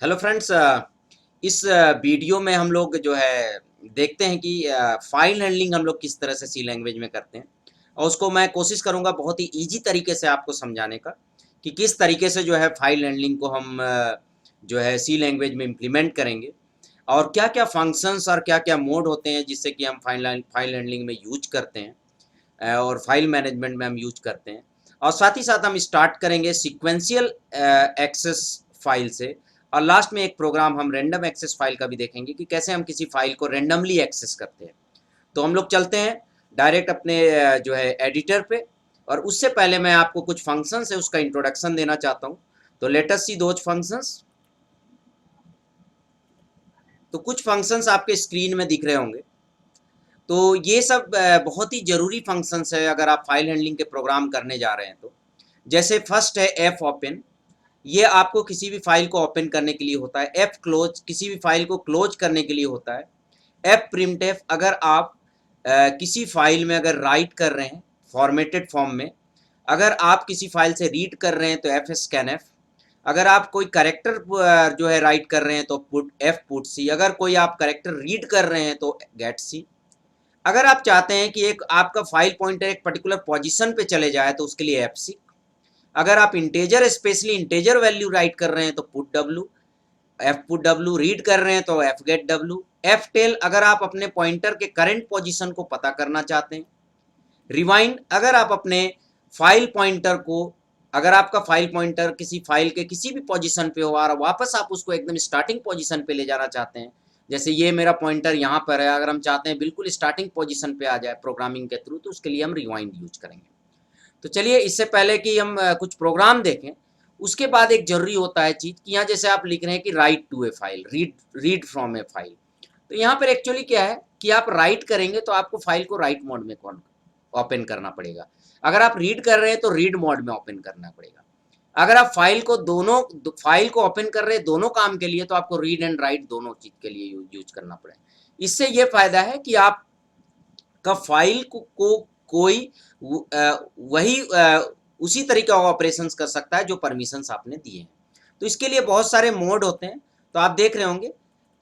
Hello friends. इस video में हम लोग जो है देखते हैं कि फाइल हैंडलिंग हम लोग किस तरह से सी लैंग्वेज में करते हैं। और उसको मैं कोशिश करूंगा बहुत ही इजी तरीके से आपको समझाने का कि किस तरीके से जो है फाइल हैंडलिंग को हम जो है सी लैंग्वेज में इम्प्लीमेंट करेंगे और क्या क्या फंक्शंस और क्या क्या मोड होते हैं जिससे कि हम फाइल हैंडलिंग में यूज करते हैं और फाइल मैनेजमेंट में हम यूज करते हैं। और साथ ही साथ हम स्टार्ट करेंगे सीक्वेंशियल एक्सेस फाइल से और लास्ट में एक प्रोग्राम हम रैंडम एक्सेस फाइल का भी देखेंगे कि कैसे हम किसी फाइल को रैंडमली एक्सेस करते हैं। तो हम लोग चलते हैं डायरेक्ट अपने जो है एडिटर पे। और उससे पहले मैं आपको कुछ फंक्शंस है उसका इंट्रोडक्शन देना चाहता हूँ। तो let us C those functions. तो कुछ फंक्शंस आपके स्क्रीन में दिख रहे होंगे। तो ये सब बहुत ही ज़रूरी फंक्शंस है अगर आप फाइल हैंडलिंग के प्रोग्राम करने जा रहे हैं तो। जैसे फर्स्ट है एफ ओपन। ये आपको किसी भी फाइल को ओपन करने के लिए होता है। एफ क्लोज किसी भी फाइल को क्लोज करने के लिए होता है। एफ प्रिंटफ अगर आप किसी फाइल में अगर राइट कर रहे हैं फॉर्मेटेड फॉर्म में। अगर आप किसी फाइल से रीड कर रहे हैं तो एफ स्कैनफ। अगर आप कोई करेक्टर जो है राइट कर रहे हैं तो पुट एफ पुट सी। अगर कोई आप करेक्टर रीड कर रहे हैं तो गेट सी। अगर आप चाहते हैं कि एक आपका फाइल पॉइंटर एक पर्टिकुलर पोजीशन पे चले जाए तो उसके लिए एफ सी। अगर आप integer specially integer value write कर रहे हैं तो put W. F put W read कर रहे हैं तो F get W. F tell अगर आप अपने पॉइंटर के करंट पोजीशन को पता करना चाहते हैं। रिवाइंड अगर आप अपने फाइल पॉइंटर को अगर आपका फाइल पॉइंटर किसी फाइल के किसी भी पोजीशन पे हो और वापस आप उसको एकदम स्टार्टिंग पोजीशन पे ले जाना चाहते हैं। जैसे ये मेरा पॉइंटर यहाँ पर है, अगर हम चाहते हैं बिल्कुल स्टार्टिंग पोजीशन पे आ जाए प्रोग्रामिंग के थ्रू तो उसके लिए हम रिवाइंड यूज करेंगे। तो चलिए इससे पहले कि हम कुछ प्रोग्राम देखें उसके बाद एक जरूरी होता है चीज़ कि यहाँ जैसे आप लिख रहे हैं कि write to a file, read from a file. तो यहाँ पर एक्चुअली क्या है कि आप राइट करेंगे तो आपको फाइल को राइट मोड में ओपन करना पड़ेगा। अगर आप रीड कर रहे हैं तो रीड मोड में ओपन करना पड़ेगा। अगर आप फाइल को ओपन कर रहे हैं दोनों काम के लिए तो आपको रीड एंड राइट दोनों चीज के लिए यूज करना पड़ेगा। इससे ये फायदा है कि आप का फाइल को कोई वही उसी तरीके का ऑपरेशंस कर सकता है जो परमिशंस आपने दिए हैं। तो इसके लिए बहुत सारे मोड होते हैं। तो आप देख रहे होंगे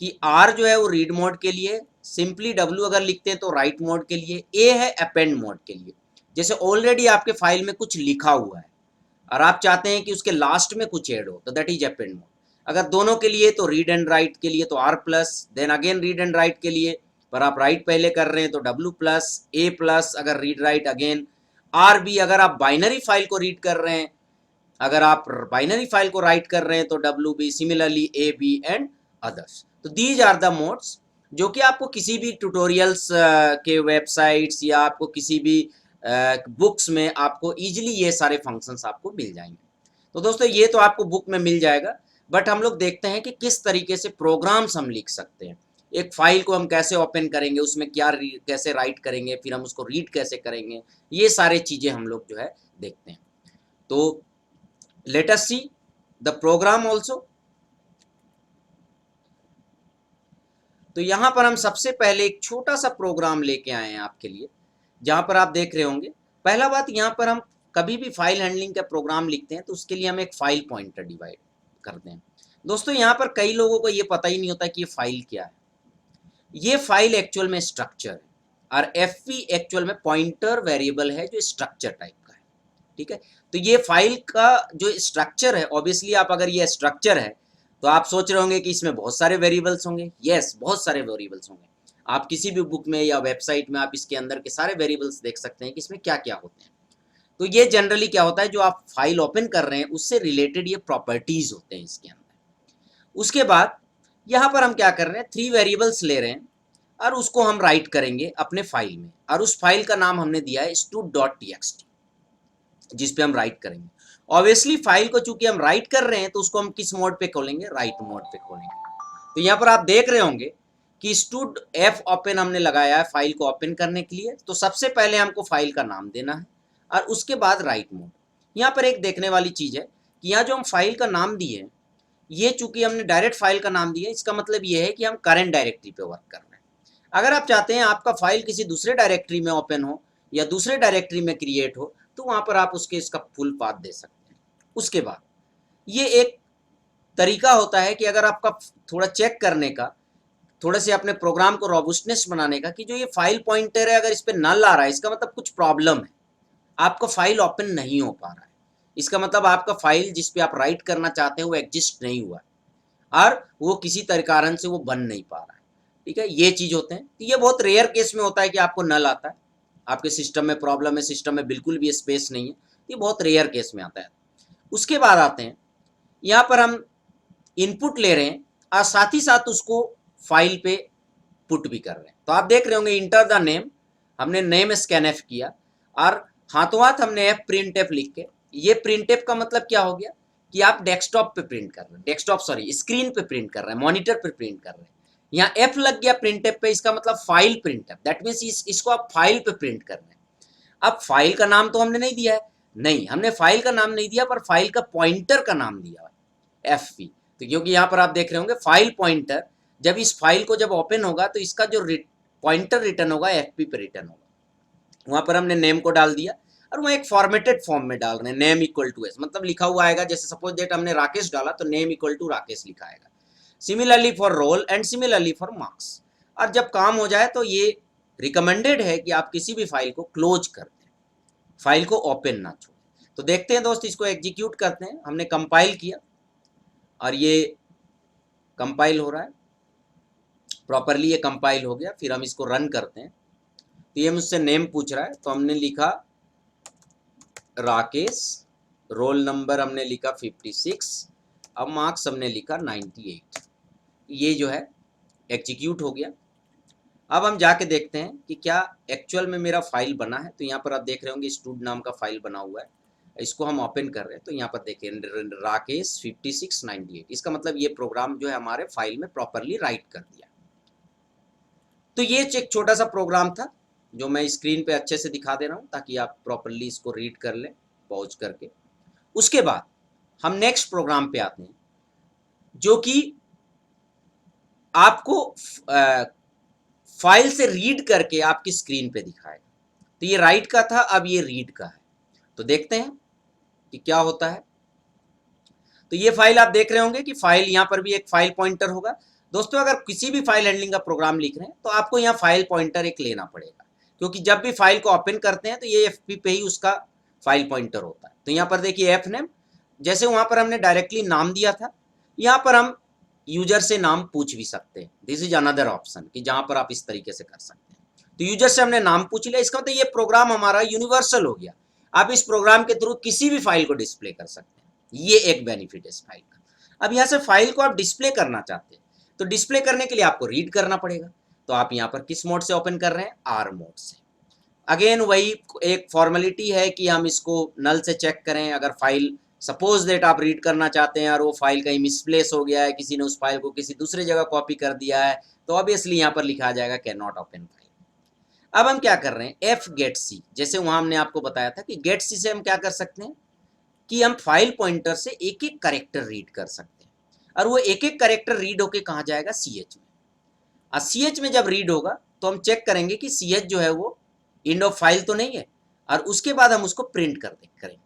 कि आर जो है वो रीड मोड के लिए, सिंपली डब्ल्यू अगर लिखते हैं तो राइट मोड के लिए, ए है अपेंड मोड के लिए। जैसे ऑलरेडी आपके फाइल में कुछ लिखा हुआ है और आप चाहते हैं कि उसके लास्ट में कुछ ऐड हो तो दैट इज अपेंड मोड। अगर दोनों के लिए तो रीड एंड राइट के लिए तो R plus, then again read and write के लिए पर आप राइट पहले कर रहे हैं तो डब्ल्यू प्लस, ए प्लस अगर read write again R B. अगर आप बाइनरी फाइल को रीड कर रहे हैं, अगर आप बाइनरी फाइल को राइट कर रहे हैं तो W B, similarly A B and others. तो दीज आर द मोड्स जो कि आपको किसी भी ट्यूटोरियल्स के वेबसाइट्स या आपको किसी भी बुक्स में आपको इजीली ये सारे फंक्शंस आपको मिल जाएंगे। तो दोस्तों ये तो आपको बुक में मिल जाएगा, बट हम लोग देखते हैं कि किस तरीके से प्रोग्राम्स हम लिख सकते हैं। एक फाइल को हम कैसे ओपन करेंगे, उसमें क्या कैसे राइट करेंगे, फिर हम उसको रीड कैसे करेंगे, ये सारे चीज़ें हम लोग जो है देखते हैं। तो let us see the program also. तो यहाँ पर हम सबसे पहले एक छोटा सा प्रोग्राम लेके आए हैं आपके लिए, जहाँ पर आप देख रहे होंगे। पहला बात, यहाँ पर हम कभी भी फाइल हैंडलिंग का प्रोग्राम लिखते हैं तो उसके लिए हम एक फाइल पॉइंटर डिवाइड करते हैं। दोस्तों यहाँ पर कई लोगों को ये पता ही नहीं होता कि ये फाइल क्या है। ये फाइल एक्चुअल में स्ट्रक्चर है और एफ एक्चुअल में पॉइंटर वेरिएबल है जो स्ट्रक्चर टाइप का है। ठीक है, तो ये फाइल का जो स्ट्रक्चर है, ऑब्वियसली आप अगर ये स्ट्रक्चर है तो आप सोच रहे होंगे कि इसमें बहुत सारे वेरिएबल्स होंगे। यस, बहुत सारे वेरिएबल्स होंगे। आप किसी भी बुक में या वेबसाइट में आप इसके अंदर के सारे वेरिएबल्स देख सकते हैं कि इसमें क्या क्या होते हैं। तो ये जनरली क्या होता है, जो आप फाइल ओपन कर रहे हैं उससे रिलेटेड ये प्रॉपर्टीज होते हैं इसके अंदर। उसके बाद यहाँ पर हम क्या कर रहे हैं, 3 वेरिएबल्स ले रहे हैं और उसको हम राइट करेंगे अपने फाइल में। और उस फाइल का नाम हमने दिया है stud.txt, जिस पे हम राइट करेंगे। ऑब्वियसली फाइल को चूंकि हम राइट कर रहे हैं तो उसको हम किस मोड पे खोलेंगे, राइट मोड पे खोलेंगे। तो यहाँ पर आप देख रहे होंगे कि स्टूड एफ ओपन हमने लगाया है फाइल को ओपन करने के लिए। तो सबसे पहले हमको फाइल का नाम देना है और उसके बाद राइट मोड। यहाँ पर एक देखने वाली चीज़ है कि यहाँ जो हम फाइल का नाम दिए हैं, ये चूंकि हमने डायरेक्ट फाइल का नाम दिया, इसका मतलब ये है कि हम करंट डायरेक्टरी पे वर्क कर रहे हैं। अगर आप चाहते हैं आपका फाइल किसी दूसरे डायरेक्टरी में ओपन हो या दूसरे डायरेक्टरी में क्रिएट हो तो वहाँ पर आप उसके इसका फुल पाथ दे सकते हैं। उसके बाद ये एक तरीका होता है कि अगर आपका थोड़ा चेक करने का, थोड़े से अपने प्रोग्राम को रोबस्टनेस बनाने का, कि जो ये फाइल पॉइंटर है अगर इस पे नल आ रहा है इसका मतलब कुछ प्रॉब्लम है, आपका फाइल ओपन नहीं हो पा रहा है, इसका मतलब आपका फाइल जिस पे आप राइट करना चाहते हैं वो एग्जिस्ट नहीं हुआ है और वो किसी कारण से वो बन नहीं पा रहा है। ठीक है, ये चीज होते हैं। तो ये बहुत रेयर केस में होता है कि आपको नल आता है, आपके सिस्टम में प्रॉब्लम है, सिस्टम में बिल्कुल भी स्पेस नहीं है, ये बहुत रेयर केस में आता है। उसके बाद आते हैं यहाँ पर हम इनपुट ले रहे हैं और साथ ही साथ उसको फाइल पे पुट भी कर रहे हैं। तो आप देख रहे होंगे इंटर द नेम, हमने नेम स्कैन एफ किया और हाथों हाथ हमने एफ प्रिंट एफ लिख के, ये प्रिंट एफ का मतलब क्या हो गया कि आप डेस्कटॉप पे प्रिंट कर रहे हैं, डेस्कटॉप सॉरी स्क्रीन पे प्रिंट कर रहे हैं, मॉनिटर पे प्रिंट कर रहे हैं। यहाँ एफ लग गया प्रिंट एफ पे, इसका मतलब file print F, that means इसको आप फाइल पे प्रिंट कर रहे हैं। अब फाइल का नाम तो हमने नहीं दिया है, नहीं हमने फाइल का नाम नहीं दिया, पर फाइल का पॉइंटर का नाम दिया है एफ पी। तो क्योंकि यहाँ पर आप देख रहे होंगे फाइल पॉइंटर, जब इस फाइल को जब ओपन होगा तो इसका जो पॉइंटर रिटर्न होगा एफ पी पे रिटर्न होगा। वहां पर हमने नेम को डाल दिया और वह एक फॉर्मेटेड फॉर्म में डाल रहे हैं, नेम इक्वल टू एस, मतलब लिखा हुआ आएगा, जैसे सपोज डेट हमने राकेश डाला तो नेम इक्वल टू राकेश लिखा आएगा। Similarly for roll and similarly for marks. और जब काम हो जाए तो ये रिकमेंडेड है कि आप किसी भी फाइल को क्लोज कर दें, फाइल को ओपन ना छोड़ें। तो देखते हैं दोस्त, इसको एग्जीक्यूट करते हैं। हमने कंपाइल किया और ये कंपाइल हो रहा है प्रॉपरली, ये कंपाइल हो गया। फिर हम इसको रन करते हैं तो ये मुझसे नेम पूछ रहा है, तो हमने लिखा राकेश, रोल नंबर हमने लिखा 56, अब मार्क्स हमने लिखा 98। ये जो है एग्जीक्यूट हो गया। अब हम जाके देखते हैं कि क्या एक्चुअल में मेरा फाइल बना है। तो यहाँ पर आप देख रहे होंगे स्टूड नाम का फाइल बना हुआ है, इसको हम ओपन कर रहे हैं। तो यहाँ पर देखिए राकेश 5698, इसका मतलब ये प्रोग्राम जो है हमारे फाइल में प्रॉपरली राइट कर दिया। तो ये एक छोटा सा प्रोग्राम था जो मैं स्क्रीन पे अच्छे से दिखा दे रहा हूँ ताकि आप प्रॉपरली इसको रीड कर लें पॉज करके। उसके बाद हम नेक्स्ट प्रोग्राम पे आते हैं जो कि आपको फाइल से रीड करके आपकी स्क्रीन पे दिखाएगा। तो ये राइट का था, अब ये रीड का है। तो देखते हैं कि क्या होता है। तो ये फाइल आप देख रहे होंगे कि फाइल यहाँ पर भी एक फाइल पॉइंटर होगा। दोस्तों अगर किसी भी फाइल हैंडलिंग का प्रोग्राम लिख रहे हैं तो आपको यहाँ फाइल पॉइंटर एक लेना पड़ेगा, क्योंकि जब भी फाइल को ओपन करते हैं तो ये एफपी पे ही उसका फाइल पॉइंटर होता है। तो यहाँ पर देखिए एफ नेम, जैसे वहां पर हमने डायरेक्टली नाम दिया था, यहाँ पर हम यूजर से नाम पूछ भी सकते हैं। दिस इज अनदर ऑप्शन कि जहां पर आप इस तरीके से कर सकते हैं। तो यूजर से हमने नाम पूछ लिया, इसका मतलब ये प्रोग्राम हमारा यूनिवर्सल हो गया। आप इस प्रोग्राम के थ्रू किसी भी फाइल को डिस्प्ले कर सकते हैं, ये एक बेनिफिट है इस फाइल का। अब यहाँ से फाइल को आप डिस्प्ले करना चाहते हैं तो डिस्प्ले करने के लिए आपको रीड करना पड़ेगा। तो आप यहाँ पर किस मोड से ओपन कर रहे हैं, आर मोड से। अगेन वही एक फॉर्मेलिटी है कि हम इसको नल से चेक करें। अगर फाइल सपोज दैट आप रीड करना चाहते हैं और वो फाइल कहीं मिसप्लेस हो गया है, किसी ने उस फाइल को किसी दूसरे जगह कॉपी कर दिया है, तो ऑब्वियसली यहाँ पर लिखा जाएगा कैन नॉट ओपन फाइल। अब हम क्या कर रहे हैं, एफ गेट सी, जैसे वहां हमने आपको बताया था कि गेट सी से हम क्या कर सकते हैं कि हम फाइल पॉइंटर से एक एक करेक्टर रीड कर सकते हैं, और वो एक एक करेक्टर रीड होके कहाँ जाएगा, सी एच में। और सी एच में जब रीड होगा तो हम चेक करेंगे कि सी एच जो है वो एंड ऑफ फाइल तो नहीं है, और उसके बाद हम उसको प्रिंट करेंगे।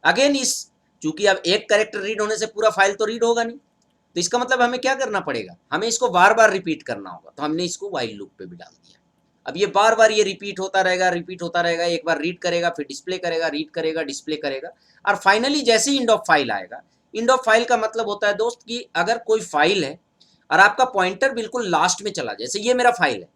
अगेन इस चूंकि अब एक करेक्टर रीड होने से पूरा फाइल तो रीड होगा नहीं, तो इसका मतलब हमें क्या करना पड़ेगा, हमें इसको बार बार रिपीट करना होगा। तो हमने इसको वाइल लूप पे भी डाल दिया। अब ये बार बार ये रिपीट होता रहेगा, रिपीट होता रहेगा। एक बार रीड करेगा, फिर डिस्प्ले करेगा, रीड करेगा, डिस्प्ले करेगा, और फाइनली जैसे ही एंड ऑफ फाइल आएगा। एंड ऑफ फाइल का मतलब होता है दोस्त कि अगर कोई फाइल है और आपका पॉइंटर बिल्कुल लास्ट में चला, जैसे ये मेरा फाइल है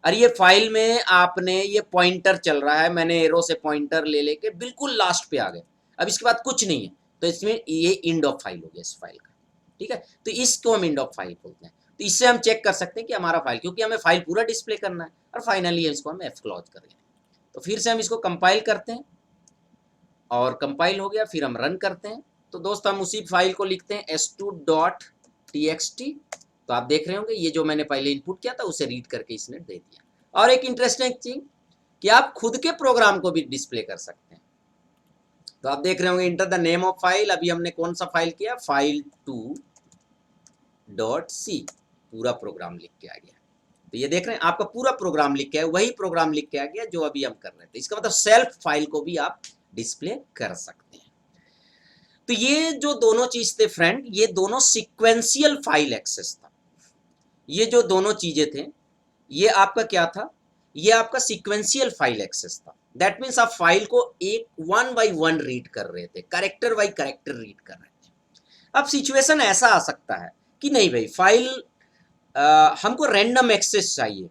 और ये फाइल में आपने ये पॉइंटर चल रहा है, मैंने एरो से पॉइंटर ले लेके बिल्कुल लास्ट पे आ गए, अब इसके बाद कुछ नहीं है, तो इसमें ये एंड ऑफ फाइल हो गया इस फाइल का। ठीक है, तो इसको हम एंड ऑफ फाइल बोलते हैं। तो इससे हम चेक कर सकते हैं कि हमारा फाइल, क्योंकि हमें फाइल पूरा डिस्प्ले करना है, और फाइनली इसको हम एफ क्लोज करेंगे। तो फिर से हम इसको कंपाइल करते हैं और कंपाइल हो गया, फिर हम रन करते हैं। तो दोस्त हम उसी फाइल को लिखते हैं s2.txt। तो आप देख रहे होंगे ये जो मैंने पहले इनपुट किया था उसे रीड करके इसने दे दिया। और एक इंटरेस्टिंग चीज कि आप खुद के प्रोग्राम को भी डिस्प्ले कर सकते हैं। तो आप देख रहे होंगे enter the name of file, अभी हमने कौन सा फाइल किया, file2.c, पूरा प्रोग्राम लिख के आ गया। तो ये देख रहे हैं आपका पूरा प्रोग्राम लिख के आया, वही प्रोग्राम लिख के आ गया जो अभी हम कर रहे थे। इसका मतलब सेल्फ फाइल को भी आप डिस्प्ले कर सकते हैं। तो तो ये जो दोनों चीज थे फ्रेंड, ये दोनों सीक्वेंशियल फाइल एक्सेस था। ये जो दोनों चीजें थे, ये आपका क्या था, ये आपका सीक्वेंशियल फाइल एक्सेस था। दैट मीन्स आप फाइल को एक वन बाई वन रीड कर रहे थे, कैरेक्टर बाई कैरेक्टर रीड कर रहे थे। अब सिचुएशन ऐसा आ सकता है कि नहीं भाई, फाइल हमको रैंडम एक्सेस चाहिए,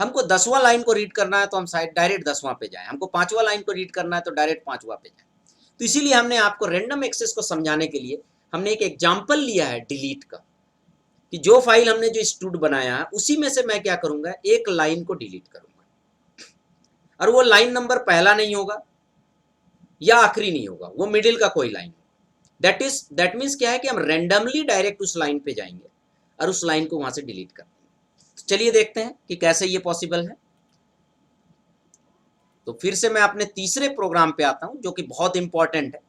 हमको 10वां लाइन को रीड करना है तो हम शायद डायरेक्ट 10वां पे जाएं, हमको 5वां लाइन को रीड करना है तो डायरेक्ट 5वां पे जाएं। तो इसीलिए हमने आपको रैंडम एक्सेस को समझाने के लिए हमने एक एग्जाम्पल लिया है डिलीट का, कि जो फाइल हमने जो स्टूड बनाया है उसी में से मैं क्या करूंगा, एक लाइन को डिलीट करूंगा। और वो लाइन नंबर पहला नहीं होगा या आखिरी नहीं होगा, वो मिडिल का कोई लाइन होगा। दैट मीन्स क्या है कि हम रैंडमली डायरेक्ट उस लाइन पे जाएंगे और उस लाइन को वहां से डिलीट कर देंगे। तो चलिए देखते हैं कि कैसे ये पॉसिबल है। तो फिर से मैं अपने तीसरे प्रोग्राम पे आता हूं जो कि बहुत इंपॉर्टेंट है।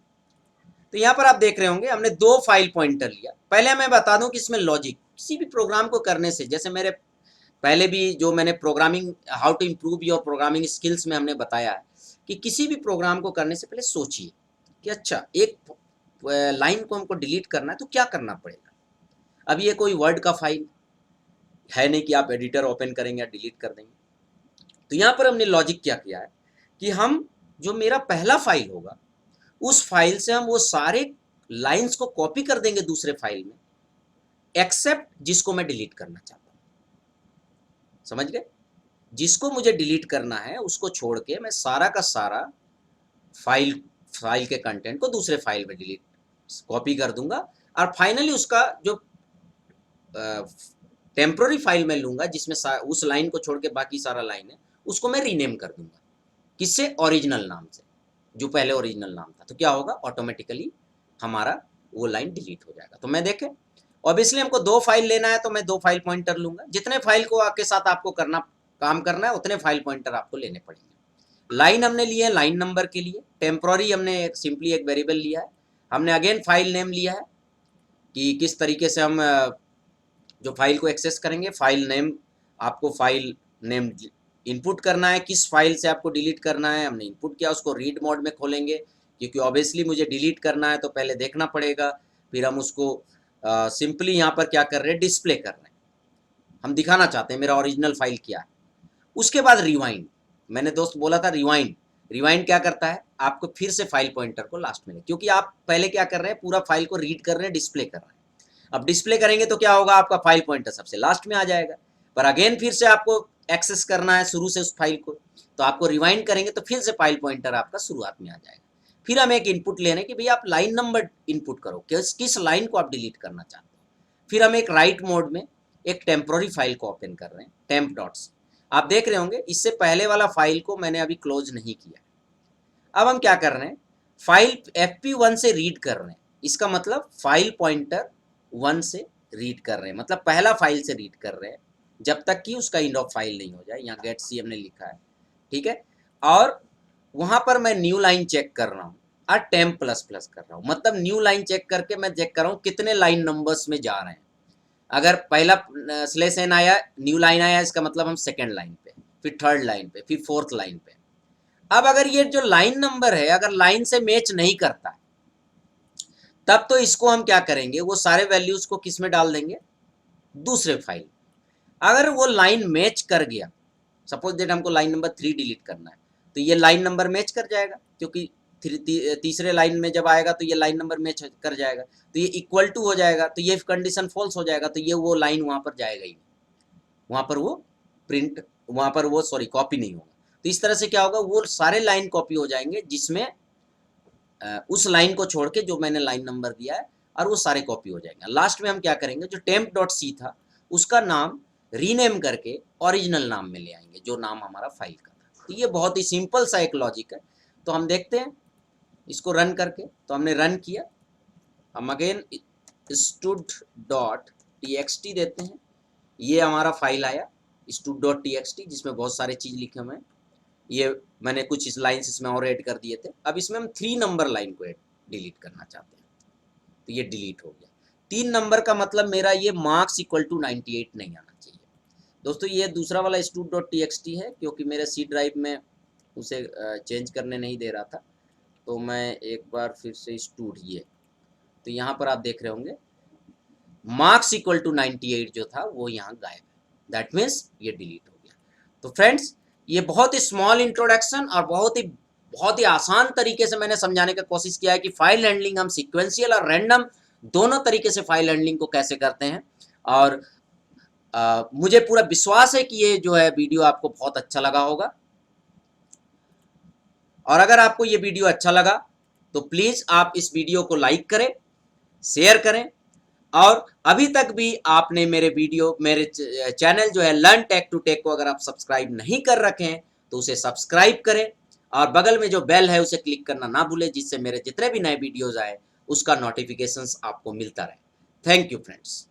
तो यहां पर आप देख रहे होंगे हमने दो फाइल पॉइंटर लिया। पहले मैं बता दूं कि इसमें लॉजिक, किसी भी प्रोग्राम को करने से, जैसे मेरे पहले भी जो मैंने programming how to improve your programming skills में हमने बताया है कि किसी भी प्रोग्राम को करने से पहले सोचिए कि अच्छा एक लाइन को हमको डिलीट करना है तो क्या करना पड़ेगा। अब ये कोई वर्ड का फाइल है नहीं कि आप एडिटर ओपन करेंगे या डिलीट कर देंगे। तो यहाँ पर हमने लॉजिक क्या किया है कि हम जो मेरा पहला फाइल होगा उस फाइल से हम वो सारे लाइंस को कॉपी कर देंगे दूसरे फाइल में, एक्सेप्ट जिसको मैं डिलीट करना चाहता हूँ। समझ गए? जिसको मुझे डिलीट करना है उसको छोड़ के मैं सारा का सारा फाइल के कंटेंट को दूसरे फाइल में डिलीट कॉपी कर दूंगा और फाइनली उसका जो टेम्प्रोरी फाइल में लूंगा जिसमें उस लाइन को छोड़ के बाकी सारा लाइन है उसको मैं रीनेम कर दूंगा। किससे? ओरिजिनल नाम से, जो पहले ओरिजिनल नाम था। तो क्या होगा, ऑटोमेटिकली हमारा वो लाइन डिलीट हो जाएगा। तो मैं देखें, ऑब्वियसली हमको दो फाइल लेना है तो मैं दो फाइल पॉइंटर लूंगा। जितने फाइल को आपके साथ आपको काम करना है उतने फाइल पॉइंटर आपको लेने पड़ेंगे। लाइन हमने लिए है लाइन नंबर के लिए, टेम्प्रोरी हमने सिंपली एक वेरिएबल लिया है, हमने अगेन फाइल नेम लिया है कि किस तरीके से हम जो फाइल को एक्सेस करेंगे। फाइल नेम, आपको फाइल नेम इनपुट करना है, किस फाइल से आपको डिलीट करना है हमने इनपुट किया, उसको रीड मोड में खोलेंगे क्योंकि ऑब्वियसली मुझे डिलीट करना है तो पहले देखना पड़ेगा। फिर हम उसको सिंपली यहाँ पर क्या कर रहे हैं, डिस्प्ले कर रहे हैं, हम दिखाना चाहते हैं मेरा ओरिजिनल फाइल क्या है। उसके बाद रिवाइंड, मैंने दोस्त बोला था रिवाइंड, रिवाइंड क्या करता है, आपको फिर से फाइल पॉइंटर को लास्ट में, क्योंकि आप पहले क्या कर रहे हैं, पूरा फाइल को रीड कर रहे हैं, डिस्प्ले कर रहे हैं। अब डिस्प्ले करेंगे तो क्या होगा, आपका फाइल पॉइंटर सबसे लास्ट में आ जाएगा। पर अगेन फिर से आपको एक्सेस करना है शुरू से उस फाइल को, तो आपको रिवाइंड करेंगे तो फिर से फाइल पॉइंटर आपका शुरुआत में आ जाएगा। फिर हम एक इनपुट ले रहे हैं कि भाई आप लाइन नंबर इनपुट करो, किस लाइन को आप डिलीट करना चाहते हो। फिर हम एक राइट मोड में एक टेम्प्रोरी फाइल को ओपन कर रहे हैं, टेम्प डॉट सी। आप देख रहे होंगे इससे पहले वाला फाइल को मैंने अभी क्लोज नहीं किया। अब हम क्या कर रहे हैं, फाइल fp1 से रीड कर रहे हैं, इसका मतलब फाइल पॉइंटर 1 से रीड कर रहे हैं, मतलब पहला फाइल से रीड कर रहे हैं जब तक कि उसका इंड ऑफ फाइल नहीं हो जाए। यहाँ गेट सी हमने लिखा है, ठीक है। और वहां पर मैं न्यू लाइन चेक कर रहा हूँ और टेम्प प्लस प्लस कर रहा हूँ, मतलब न्यू लाइन चेक करके मैं चेक कर रहा हूँ कितने लाइन नंबर्स में जा रहे हैं। अगर पहला स्लेश एन आया, न्यू लाइन आया, इसका मतलब हम सेकेंड लाइन पे, फिर थर्ड लाइन पे, फिर फोर्थ लाइन पे। अब अगर ये जो लाइन नंबर है अगर लाइन से मैच नहीं करता तब तो इसको हम क्या करेंगे, वो सारे वैल्यूज को किस में डाल देंगे, दूसरे फाइल। अगर वो लाइन मैच कर गया, सपोज दैट हमको लाइन नंबर 3 डिलीट करना है, तो ये लाइन नंबर मैच कर जाएगा, क्योंकि तीसरे लाइन में जब आएगा तो ये लाइन नंबर मैच कर जाएगा, तो ये इक्वल टू हो जाएगा, तो ये कंडीशन फॉल्स हो जाएगा, तो ये वो लाइन वहां पर जाएगा ही, वहां पर वो प्रिंट, वहां पर वो सॉरी कॉपी नहीं होगा। तो इस तरह से क्या होगा, वो सारे लाइन कॉपी हो जाएंगे जिसमें उस लाइन को छोड़ के जो मैंने लाइन नंबर दिया है, और वो सारे कॉपी हो जाएंगे। लास्ट में हम क्या करेंगे, जो टेम्प डॉट सी था उसका नाम रीनेम करके ओरिजिनल नाम में ले आएंगे, जो नाम हमारा फाइल का था। तो ये बहुत ही सिंपल सा एक लॉजिक है। तो हम देखते हैं इसको रन करके। तो हमने रन किया, हम अगेन stud.txt देते हैं, ये हमारा फाइल आया stud.txt जिसमें बहुत सारे चीज लिखे हुए हैं। ये मैंने कुछ इस लाइन्स इसमें और ऐड कर दिए थे। अब इसमें हम 3 नंबर लाइन को डिलीट करना चाहते हैं, तो ये डिलीट हो गया। 3 नंबर का मतलब मेरा ये मार्क्स इक्वल टू 98 नहीं आना चाहिए। दोस्तों ये दूसरा वाला stud.txt है, क्योंकि मेरे सी ड्राइव में उसे चेंज करने नहीं दे रहा था, तो मैं एक बार फिर से स्टूड ये तो यहाँ पर आप देख रहे होंगे मार्क्स इक्वल टू 98 जो था वो यहाँ गायब है, दैट मीन्स ये डिलीट हो गया। तो फ्रेंड्स ये बहुत ही स्मॉल इंट्रोडक्शन और बहुत ही आसान तरीके से मैंने समझाने का कोशिश किया है कि फाइल हैंडलिंग हम सीक्वेंशियल और रैंडम दोनों तरीके से फाइल हैंडलिंग को कैसे करते हैं। और मुझे पूरा विश्वास है कि ये जो है वीडियो आपको बहुत अच्छा लगा होगा। और अगर आपको ये वीडियो अच्छा लगा तो प्लीज आप इस वीडियो को लाइक करें, शेयर करें, और अभी तक भी आपने मेरे चैनल जो है लर्न टेक टू टेक को अगर आप सब्सक्राइब नहीं कर रखे हैं तो उसे सब्सक्राइब करें और बगल में जो बेल है उसे क्लिक करना ना भूलें, जिससे मेरे जितने भी नए वीडियोज आए उसका नोटिफिकेशंस आपको मिलता रहे। Thank you friends.